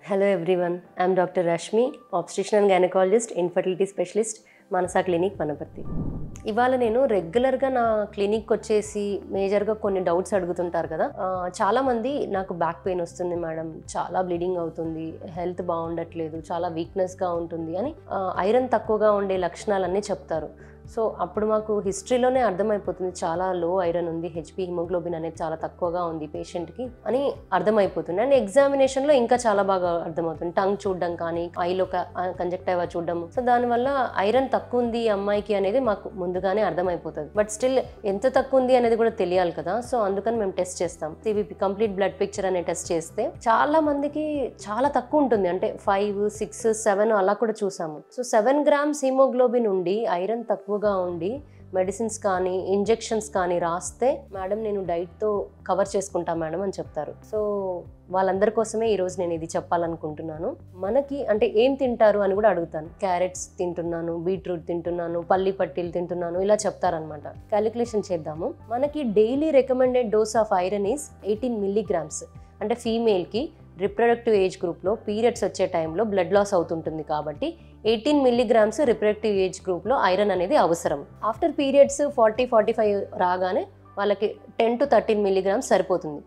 Hello everyone, I am Dr. Rashmi, obstetrician and gynecologist, infertility specialist, Manasa Clinic, Panapati. ఇవాళ నేను రెగ్యులర్గా నా clinic వచ్చేసి మేజర్గా కొన్ని డౌట్స్ అడుగుతుంటారు కదా. చాలామంది నాకు బ్యాక్ పెయిన్ వస్తుంది మేడం, చాలా బ్లీడింగ్ అవుతుంది, హెల్త్ బాగుండట్లేదు, చాలా వీక్నెస్గా ఉంటుంది అని ఐరన్ తక్కువగా ఉండే లక్షణాలన్నీ చెప్తారు. సో అప్పుడు మాకు హిస్టరీలోనే అర్థమైపోతుంది చాలా లో ఐరన్ ఉంది, హెచ్పి హిమోగ్లోబిన్ అనేది చాలా తక్కువగా ఉంది పేషెంట్కి అని అర్థమైపోతుంది. అండ్ ఎగ్జామినేషన్లో ఇంకా చాలా బాగా అర్థమవుతుంది, టంగ్ చూడడం కానీ ఐలో కంజక్టివా చూడడం. సో దానివల్ల ఐరన్ తక్కువ ఉంది ఈ అమ్మాయికి అనేది మాకు ముందుగానే అర్థమైపోతుంది. బట్ స్టిల్ ఎంత తక్కువ ఉంది అనేది కూడా తెలియాలి కదా. సో అందుకని మేము టెస్ట్ చేస్తాం. సివిపి కంప్లీట్ బ్లడ్ పిక్చర్ అనే టెస్ట్ చేస్తే చాలా మందికి చాలా తక్కువ ఉంటుంది, అంటే 5, 6, 7 అలా కూడా చూసాము. సో 7 grams హిమోగ్లోబిన్ ఉండి ఐరన్ తక్కువగా ఉండి మెడిసిన్స్ కానీ ఇంజెక్షన్స్ కానీ రాస్తే మేడం నేను డైట్తో కవర్ చేసుకుంటా మేడం అని చెప్తారు. సో వాళ్ళందరి కోసమే ఈరోజు నేను ఇది చెప్పాలనుకుంటున్నాను. మనకి అంటే ఏం తింటారు అని కూడా అడుగుతాను. క్యారెట్స్ తింటున్నాను, బీట్రూట్ తింటున్నాను, పల్లి పట్టీలు తింటున్నాను, ఇలా చెప్తారనమాట. క్యాలిక్యులేషన్ చేద్దాము. మనకి daily recommended dose of iron is 18 milligrams. అంటే ఫీమేల్కి రిప్రొడక్టివ్ ఏజ్ గ్రూప్లో పీరియడ్స్ వచ్చే టైంలో బ్లడ్ లాస్ అవుతుంటుంది కాబట్టి 18 milligrams రిప్రొడక్టివ్ ఏజ్ గ్రూప్లో ఐరన్ అనేది అవసరం. ఆఫ్టర్ పీరియడ్స్ 40-45 రాగానే వాళ్ళకి 10 to 13 milligrams సరిపోతుంది.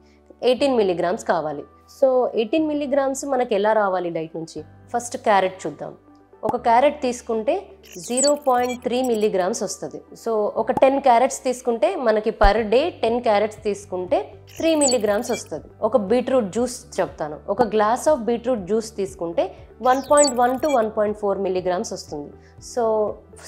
18 milligrams కావాలి. సో 18 milligrams మనకి ఎలా రావాలి డైట్ నుంచి? ఫస్ట్ క్యారెట్ చూద్దాం. ఒక క్యారెట్ తీసుకుంటే 0.3 milligrams వస్తుంది. సో ఒక 10 carrots తీసుకుంటే మనకి పర్ డే 10 carrots తీసుకుంటే 3 milligrams వస్తుంది. ఒక బీట్రూట్ జ్యూస్ చెప్తాను. ఒక గ్లాస్ ఆఫ్ బీట్రూట్ జ్యూస్ తీసుకుంటే 1.1 to 1.4 milligrams వస్తుంది. సో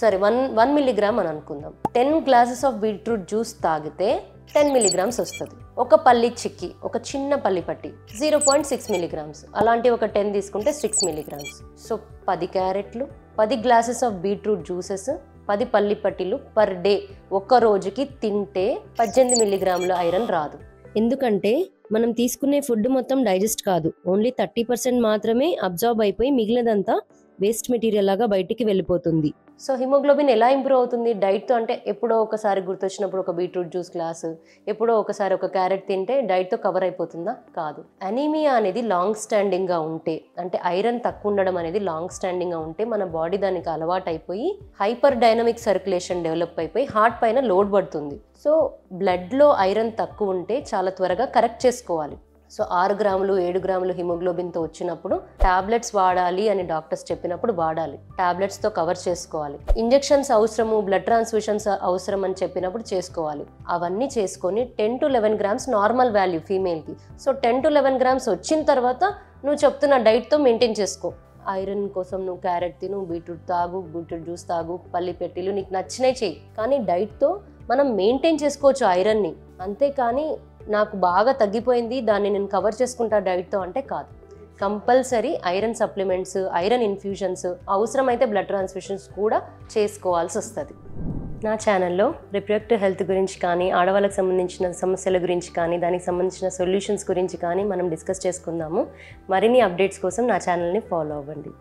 సరే 1 milligram అని అనుకుందాం. 10 glasses ఆఫ్ బీట్రూట్ జ్యూస్ తాగితే 10 milligrams వస్తుంది. ఒక పల్లి చిక్కి, ఒక చిన్న పల్లి పట్టి 0.6 milligrams, అలాంటి ఒక 10 తీసుకుంటే 6 milligrams. సో 10 క్యారెట్లు, 10 glasses ఆఫ్ బీట్రూట్ జ్యూసెస్, 10 పల్లి పట్టీలు పర్ డే ఒక్క రోజుకి తింటే 18 milligrams ఐరన్ రాదు. ఎందుకంటే మనం తీసుకునే ఫుడ్ మొత్తం డైజెస్ట్ కాదు, ఓన్లీ 30% మాత్రమే అబ్జార్బ్ అయిపోయి మిగిలినదంతా వేస్ట్ మెటీరియల్ లాగా బయటికి వెళ్ళిపోతుంది. సో హిమోగ్లోబిన్ ఎలా ఇంప్రూవ్ అవుతుంది డైట్తో? అంటే ఎప్పుడో ఒకసారి గుర్తొచ్చినప్పుడు ఒక బీట్రూట్ జ్యూస్ గ్లాసు, ఎప్పుడో ఒకసారి ఒక క్యారెట్ తింటే డైట్తో కవర్ అయిపోతుందా? కాదు. అనీమియా అనేది లాంగ్ స్టాండింగ్గా ఉంటే, అంటే ఐరన్ తక్కువ ఉండడం అనేది లాంగ్ స్టాండింగ్గా ఉంటే మన బాడీ దానికి అలవాటు అయిపోయి హైపర్ డైనమిక్ సర్క్యులేషన్ డెవలప్ అయిపోయి హార్ట్ పైన లోడ్ పడుతుంది. సో బ్లడ్లో ఐరన్ తక్కువ ఉంటే చాలా త్వరగా కరెక్ట్ చేసుకోవాలి. సో 6 grams 7 grams హిమోగ్లోబిన్తో వచ్చినప్పుడు టాబ్లెట్స్ వాడాలి అని డాక్టర్స్ చెప్పినప్పుడు వాడాలి, టాబ్లెట్స్తో కవర్ చేసుకోవాలి. ఇంజెక్షన్స్ అవసరము, బ్లడ్ ట్రాన్స్ఫ్యూషన్స్ అవసరం అని చెప్పినప్పుడు చేసుకోవాలి. అవన్నీ చేసుకొని 10 to 11 grams నార్మల్ వాల్యూ ఫీమేల్కి. సో 10 to 11 grams వచ్చిన తర్వాత నువ్వు చెప్తున్న డైట్తో మెయింటైన్ చేసుకో. ఐరన్ కోసం నువ్వు క్యారెట్ తిను, బీట్రూట్ తాగు, బీట్రూట్ జ్యూస్ తాగు, పల్లి పెట్టిలు నీకు నచ్చినవి చెయ్యి, కానీ డైట్తో మనం మెయింటైన్ చేసుకోవచ్చు ఐరన్ని. అంతేకాని నాకు బాగా తగ్గిపోయింది దాన్ని నేను కవర్ చేసుకుంటా డైట్తో అంటే కాదు. కంపల్సరీ ఐరన్ సప్లిమెంట్స్, ఐరన్ ఇన్ఫ్యూషన్స్, అవసరమైతే బ్లడ్ ట్రాన్స్ఫ్యూషన్స్ కూడా చేసుకోవాల్సి వస్తుంది. నా ఛానల్లో రిప్రొడక్టివ్ హెల్త్ గురించి కానీ, ఆడవాళ్ళకి సంబంధించిన సమస్యల గురించి కానీ, దానికి సంబంధించిన సొల్యూషన్స్ గురించి కానీ మనం డిస్కస్ చేసుకుందాము. మరిన్ని అప్డేట్స్ కోసం నా ఛానల్ని ఫాలో అవ్వండి.